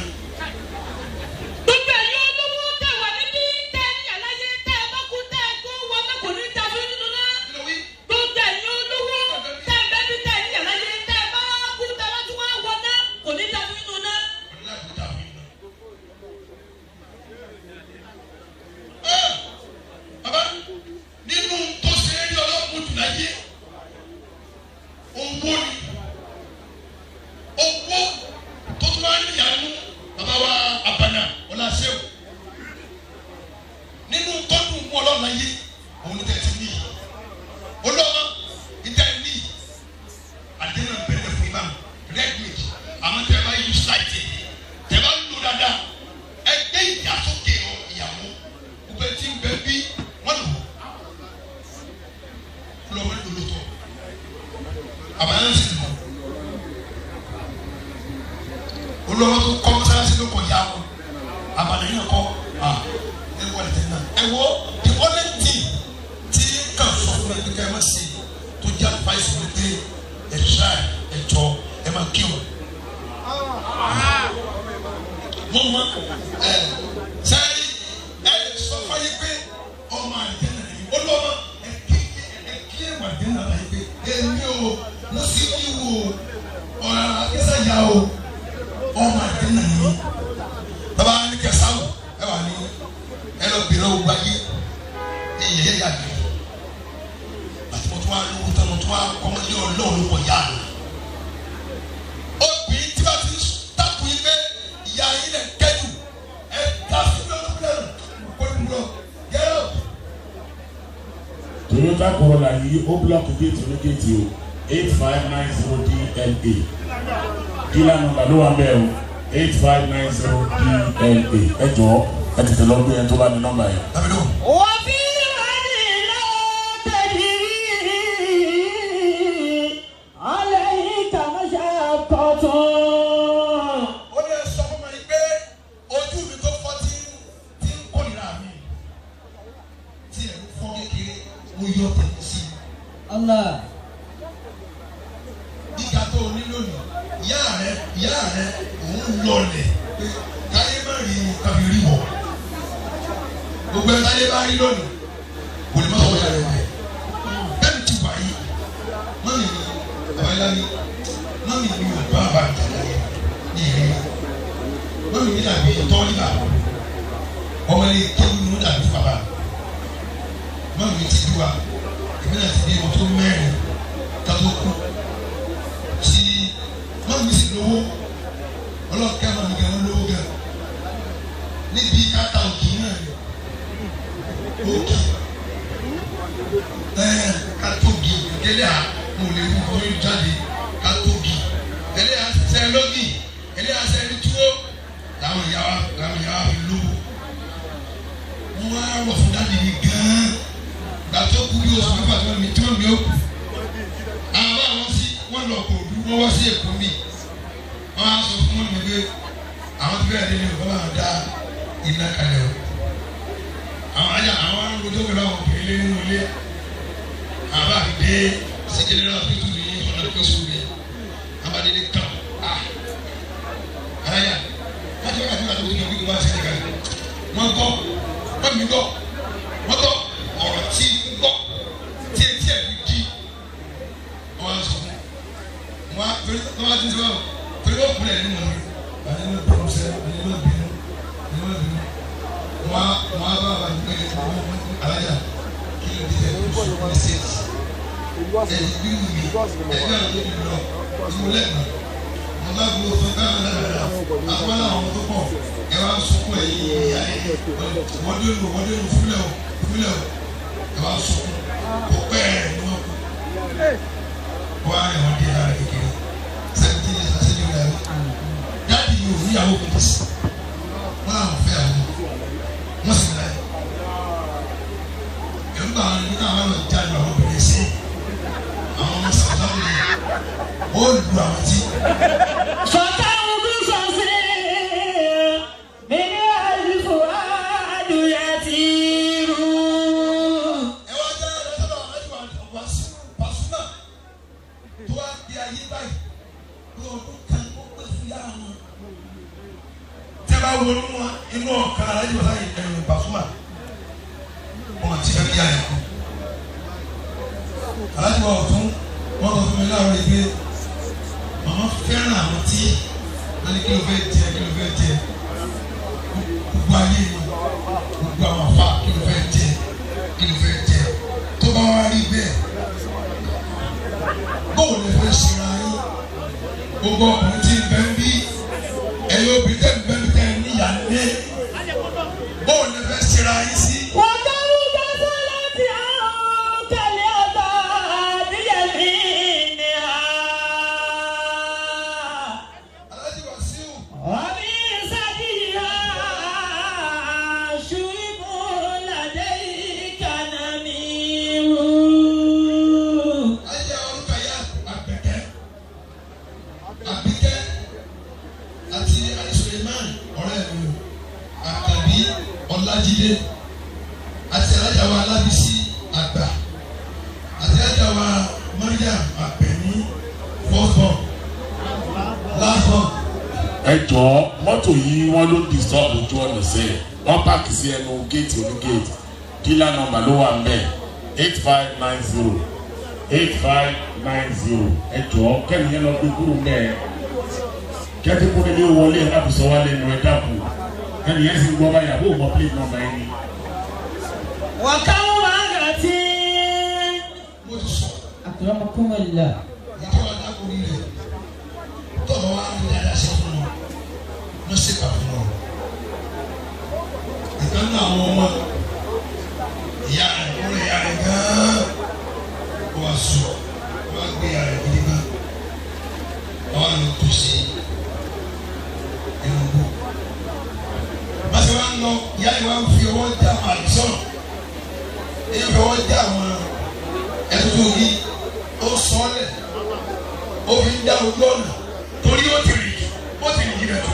gbogbo ẹ̀yin olówó tẹ̀ wà níbí tẹ̀ ní àlàyé tẹ̀ bá kú tẹ̀ tó wọ náà kò ní ta fún nínú náà. gbogbo ẹ̀yin olówó tẹ̀ bẹ́bí tẹ̀ ní àlàyé tẹ̀ bá kú tẹ̀ bá tún wá wọ náà kò ní ta fún nínú náà. baba nínú tó ṣe é ní ọlọ́pàá jù láyé owó ni owó tó tún máa ń yànnú baba wa abana ọlásẹ́wò nínú tọ́dún mú ọlọ́run ayé òun tẹ̀ ti ní olóòmọ ìtẹ̀ ní àdéhùn bẹ̀rẹ̀ fún ibà redmade àmọ́ tẹ̀ bá yí ṣáìtì tẹ̀ bá lù dáadáa ẹgbẹ́ ìyàsókè ìyàwó gbogbo ẹtí ń bẹ bí wọ́n lò lọ́wọ́ lọ́tọ̀ àbáyọ̀ sì lọ olówó tó kọ́ mọ́sálásí ló kọ̀ yá wọn àbàlẹ̀ yẹn kọ́ ẹ wọlé tẹ̀ náà ẹ wọ the only thing tí kàn sọ fún mi kíkẹ́ ẹ má ṣe tó jẹ́ advice mi pé ẹ try ẹ jọ ẹ má kí o. mo mọ sẹ́yìn ẹ sọ fún yín pé ọmọ àdìgẹ́ náà yìí olówó ẹ kí ẹ wà àdìgẹ́ náà yìí pé èmi o mo sì kí wo ọ̀rọ̀ akẹ́sàyà o ọmọ àdìgẹ́ náà yìí bàbá ní kẹsàn-án ẹ wà ní ẹ lọ bèrè owó ayé ẹ yẹ yà gbé àti mo tún wá lówó tán mo tún wá kọ́mọdé ọlọ́run ló kọ̀ yá lọ Toyota Corolla yìí ó block gate onígéètì o 8590 DLA dealer number ló wà bẹ́ẹ̀ o 8590 DLA ẹ jọ̀ọ́ ẹ tètè lọ gbé ẹni tó bá ní nọ́mbà yẹn. wọ́n fi ìwádìí lọ́wọ́ tẹ̀lé alẹ́ yìí kàmáṣá kọ̀tún. ó lè sọ fún mi pé ojú mi tó fọ́ tí ń kórìíra mi tí ẹ̀ ń fọ́ kékeré mo yọ tẹ̀lé sí i. Allah. Gíga tó o ní lónìí ìyá rẹ òun lọlẹ̀ pé káyé má rí tàbí rí wọ̀ gbogbo ẹ̀ káyé bá rí lónìí kò lè má sọ wọ́n yàrá rẹ̀ bẹ́ẹ̀ ti wà yìí mọ́mì mi àbáyáni mọ́mì mi ò bá bá ìjàlá yẹn ní ìrìn mọ́mì mi dàbí tọ́ nígbà ọmọ ilé kéwù ló dàbí bàbá mọ́mì mi ti dùn wa èmi náà ti dé ọmọ tó mẹ́rin kátó kú tí mọ́mì mi sì lówó ọlọ́ọ̀kẹ́ mọ́mì mi gan lówó gan níbi káta òkè náà ni òkè katogi ẹlẹ́yà mo lè mú ọyún jáde katogi ẹlẹ́yà sẹ́lọ́gì ẹlẹ́yà sẹ́ni túwó làwọn ìyá wa fi lówó wọ́n wá rọ̀ fún dáàdi mi gan-an gbà tó kú bí oṣù mẹ́fà tí wọ́n mi ó kù àwọn àwọn sí wọ́n lọ kò dú wọ́n wá sí èkó mi wọ́n á sọ fún mi pé àwọn tó bẹ̀rẹ̀ nínú ìfọwọ́ àwọn dá iná kalẹ̀ o àwọn arúgbó pẹ̀lú àwọn obìnrin lé nínú ilé àbá dé sí general hospital ní ọ̀nà ìkọ́sùn mi abadede kan aláya láti wákàtí wàá tó tó yẹ kí wọ́n ṣe nìkan wọ́n gbọ́ ọ̀rọ̀ tí gbọ́ tí etí ẹ̀ fi di wọ́n á sọ fún wọ́n á torí wọ́n á ti sọ torí wọ́n kúrẹ̀ nínú mi àti nínú bínú sẹ́ nínú bínú wọ́n á bá wà ní aláya kí ló dé ẹ̀ tó sọ ní sèkì ẹ̀yìn bí wù mí ẹ̀yìn àwọn tó ti lọ ìmúlẹ̀ náà mo bá gbọ́ fún káwọn náà àwọn àwọn tó pọ̀ ẹ wá sunkún ẹ̀yìn ìyá ẹ̀ wọ́n dé lò fúlẹ̀ o ẹ wá sunkún kó pẹ́ ẹ̀ ní wọ́n kú wọ́n á yàn wọ́n di ara kékeré 17 years àti ẹ̀yìn rẹ̀ dáàdi yìí ò níyàwó kò tó sí wọ́n àwọn fẹ́ àwọn wọ́n sì náà ẹ̀ ń bá àwọn ẹni káwọn lọ jáde àwọn obìnrin sí àwọn ọmọ sàkáwé yìí ó lu àwọn tí. sọ̀tà òbí sọ̀sẹ̀ mi ní àlùfò àdúrà tí rú. ẹ wá jẹ́ ẹ̀rọ ẹ̀rọ Pasuma tó wá di ayé báyìí lọ́dún kan ó pè fún yàrá wọn. tẹ́ bá wọnú wọn inú ọ̀kan alájú ọ̀sán yìí ẹ̀rọ Pasuma wọn ti fẹ́ bí ayé kú. alájú ọ̀tún wọ́n sọ fún mi láwọn ẹgbẹ́ màmá fẹ́ràn àwọn tí wọ́n ní kí ló fẹ́ jẹ gbogbo ayé gbogbo àwọn afa kí ló fẹ́ jẹ tó bá wá rí bẹ́ẹ̀ bóun lè fẹ́ ṣe ra yín gbogbo ọkùnrin tí ń bẹ ń bí ẹ̀yọ́ obìnrin tẹ̀ ń bẹ ń tẹ̀ níyà ní bóun lè fẹ́ ṣe ra yín sí. wọ́n dárú dáná láti àwọn kẹlẹ́ ọ̀tá àdíyẹ̀mí ni a. Aláàjì Wàsíù. Àmì ìsàkìyà ṣùgbọ́n ládé ìkànnà mi rú. Ayé Olúkàyà Àbíkẹ́ àti Suleiman ọ̀rẹ́ mi Àkàbí Ọlájídé àti alájàwá Alábísí Àgbà àti alájàwá Mariam Àbẹ̀ní fọ́fọ́ láfọ́. ẹ jọ̀ọ́ mọ́tò yìí wọ́n ló disturb ojú ọ̀nà sẹ́yìn wọ́n pààkì sí ẹnu géètì onígéètì dealer number ló wà ńbẹ̀ 8590 ẹ jọ̀ọ́ kẹ́ni yẹn lọ gbé kúrò ńbẹ̀ kẹ́tí kúrò ní wọlé lábùsọ wálé nù ẹ dàpọ̀ kẹ́ni yẹn sì ń gbọ́ báyà bó mọ plate number yẹn ni. wàkàwọ́ wàhálà tí. Mo ti sọ Akramakumullah. ìjọ adágúrí rẹ̀ tọ́lọ́ wa ń dáadáa ṣe fún wọn ló ṣe kà fún wọn. Ìkànnì àwọn ọmọ ìyá rẹ̀ kúrò ìyá rẹ̀ gan-an. lọ ìyá ìwà ń fi ọwọ́ já àwọn àdìsọ́nà èyí fi ọwọ́ já àwọn ẹ̀tọ́ yìí ó sọ ọ́ lẹ̀ ó fi ń dá ojú ọ̀nà torí ó ti rìn jìnnà tó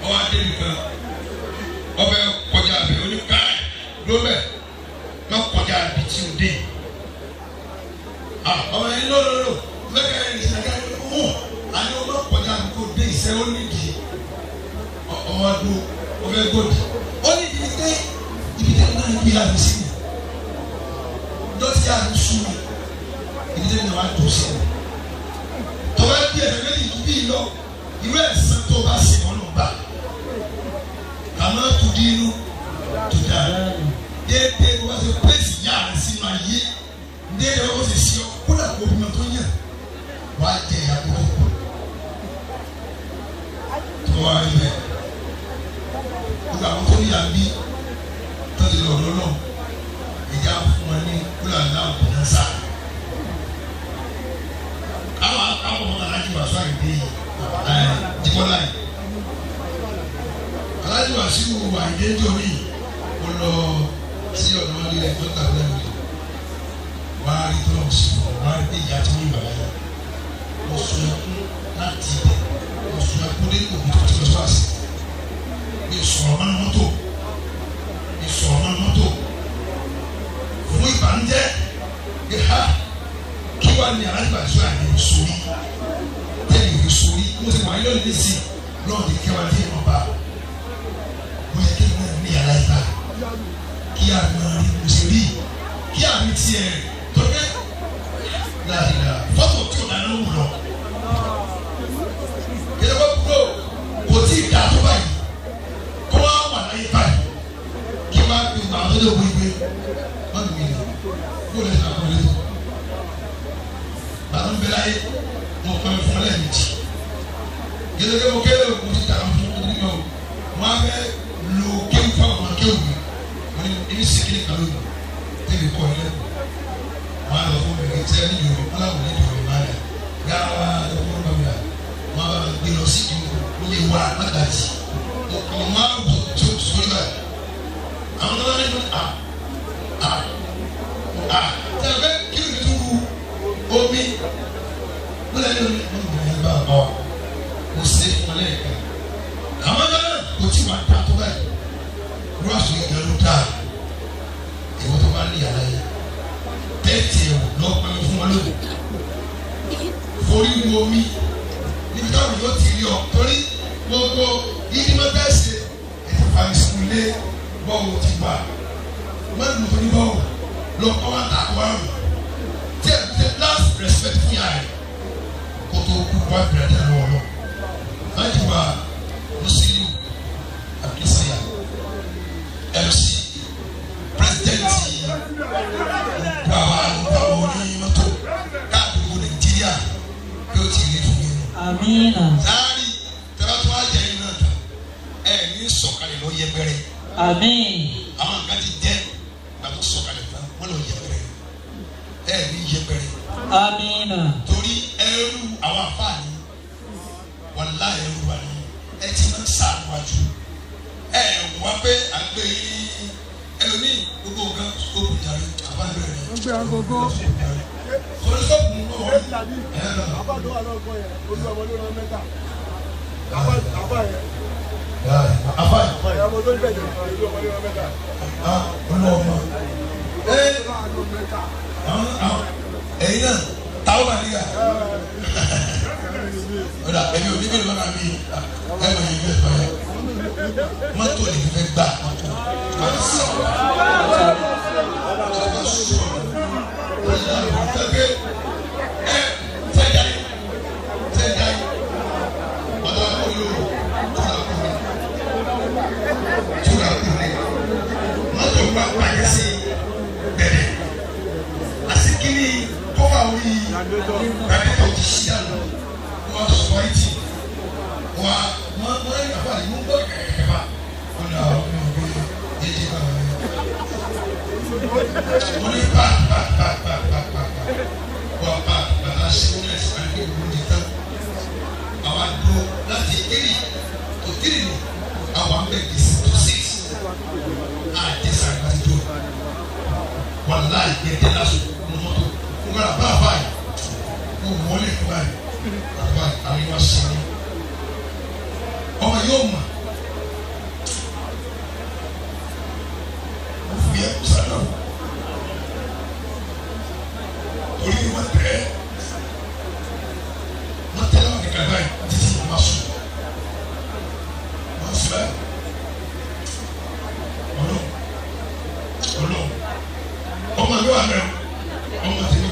ọwọ́ adé nìkan ọbẹ̀ kọjá abẹ oníkà lóbẹ̀ má kọjá abi tí o dé ọmọ yẹn lọ́lọ́lọ́ lẹ́kẹ̀ ẹ̀ ní sinagá ọ̀hún àní ọmọ kọjá abi kò dé ìṣẹ́ ó nídìí ọmọ adó ọbẹ̀ gòdì ó nídìí pé ibi tẹ́lẹ̀ náà ń gbé àmì sí mi dọ́tí àmì sùn mi ibi tẹ́lẹ̀ náà wà tó sí mi tọ́wọ́ bí ẹ̀fẹ̀ méjì tó bí lọ irú ẹ̀sán tó bá sì wọ́n lọ bá kàmá tó di inú tó dáa déédéé ni wọ́n ti pèsè yára sínú ayé déédéé wọ́n ti sí ọ kódà kó bí wọn tó yàn wọ́n á jẹ ìyá tó kù tó wá rí bẹ́ẹ̀ kódà àwọn tó yà bí tó ti lọ lọ́nà ìjà fún wọn ní kódà náà kò náà sá àwọn ọmọ alájú wà sọ àgbè jìbọ́lá yìí alájú wà sí wò àgbè nítorí ó lọ sí ọ̀nà wọn lílẹ̀ tó tà lẹ́nu rẹ̀ wá rí tó lọ sí wá rí pé ìyá tí wọ́n yìí wà láyà mo sọ ẹkún láti ibẹ̀ mo sọ ẹkún dé òbí tó ti lọ sí àṣì mi sọ̀rọ̀ mọ́nú mọ́tò fún ìbànújẹ́ pé ha kí wàá ní alájú àti àyè sórí tẹ́lẹ̀ ìwé sórí mo ti wà nílò nísì lọ́ọ̀ ní kẹwàá ní ìmọ̀ bá mo yẹ kí n náà ní alájú bá kí àmì rí mo sì rí kí àmì tiẹ̀ tó dé láàrínà fọ́tò tí o dáná wù lọ kí ẹ bá kúrò kò tí ì dá tó báyìí kó wá wà láyé báyìí kí wá gbé gbà tó dé òwe gbé wọ́n mi lè kó lè sọ àkọlé tó bàtà ń bẹ láyé mo kọ́ ẹ fún ọ lẹ́ẹ̀mejì gẹ́gẹ́ mo kéré o mo ti tàrà fún ọdún yìí o mo á fẹ́ lo kéwù fún àwọn akéwù mi mo ní ibi sèkéle kan lónìí tẹ́lẹ̀ kọ́ ẹ lẹ́nu mo á lọ fún mi kí ẹ ní ìdòwò mo láwọn ní ìdòwò máa yà yàrá ẹ̀fọ́ bá mi yà mo á gbé lọ sí ìdòwò mo lè wá látàjì mo máa ń bọ̀ tó sórí báyìí àwọn tó bá nínú tẹ̀lé kí ni tó wu omi mo lè ní omi bá a bọ̀ mo ṣe fún ọ lẹ́yìn kan àwọn náà kò tí wàá dá tó báyìí wúrọ̀ sọ ìgbà ló dáa ìwọ tó bá ní yàrá yẹn tẹ́tì ẹ̀ lọ́ọ́ pẹ́ fún wọn lónìí forí wo omi níbi táwọn yóò ti rí ọ torí gbogbo yíyí máa bẹ́ẹ̀ ṣe ètò fàmìsìkò lé bọ́ọ̀lù ti wà mọ́tò tó ní bọ́ọ̀lù lọ́kọ́ wa ta kó wa rù tí ẹ ti last respect fún yàrá rẹ kó tó kú wá bẹ̀rẹ̀ dẹ̀ lọ́wọ́ lọ láti wá Musiliu Akínsànyà MC pírẹsidẹ́ntì gbàwá ní mọ́tò káàkiri Nàìjíríà bí ó ti rí fún mi. Amina. Sáárì tẹ́lá tó wá jẹ́ iná ta ní sọ̀kalẹ̀ lọ yẹpẹrẹ. Àmín. Àwọn nǹkan ti jẹ́ gbàtó sọ̀kalẹ̀ tán wọ́n lọ yẹpẹrẹ ní yẹpẹrẹ. Amina. Torí ẹrú àwọn afáàní wàlá ẹrú wa ni ẹ ti máa ń sàwájú wá pé àgbẹ̀ yìí ẹlòmíì gbogbo nǹkan sọ́ọ̀bù yàrá àbábẹ̀rẹ̀ rẹ̀. Ó gbé agogo. Sọ̀rọ̀ sọ́ọ̀bù ń bọ̀ Àbádọ́ àlọ́kọ̀ yẹn, olú ọmọ ló rán mẹ́ta. Àbá yẹn. Afáàní. Ọmọ tó ń bẹ̀jẹ̀ olú ọmọ ló rán mẹ́ta. Olúọmọ. Ẹ̀yin náà táwọn bá níyà. Ọ̀dà ẹ̀mí ò ní bí lọ́nà mi ẹ̀ máa yẹ ilé ẹ̀fọ́ yẹn. Mọ́tò lè fẹ́ gbà mọ́tò. Mọ́tò bá pàdé sí bẹ̀rẹ̀ àsìkiri tó wà wí rádìkọ̀ ti ṣí àná wọ́n sọ ẹtì wọ́n ẹ̀ nàfà ní gbọ́ kẹ̀kẹ́ bá wọ́n ní àwọn ọmọ ọgbẹ́ yéjì bá wọ́n ní pa wọ́n pa bàtà sí wọ́n ẹ̀ sàn ní ìlú ní tán àwọn àdúró láti kiri tó kiri ní àwọn abẹ́gẹ́sì. yóò mà ó fi ẹ̀ kó sára o torí wọ́n tẹ̀ wọ́n tẹ̀lé wọn kẹ̀kẹ́ báyìí títí wọ́n sùn wọ́n sùn báyìí ọlọ́run ọmọ mi wà mẹ́rin ọmọ tẹ̀lé.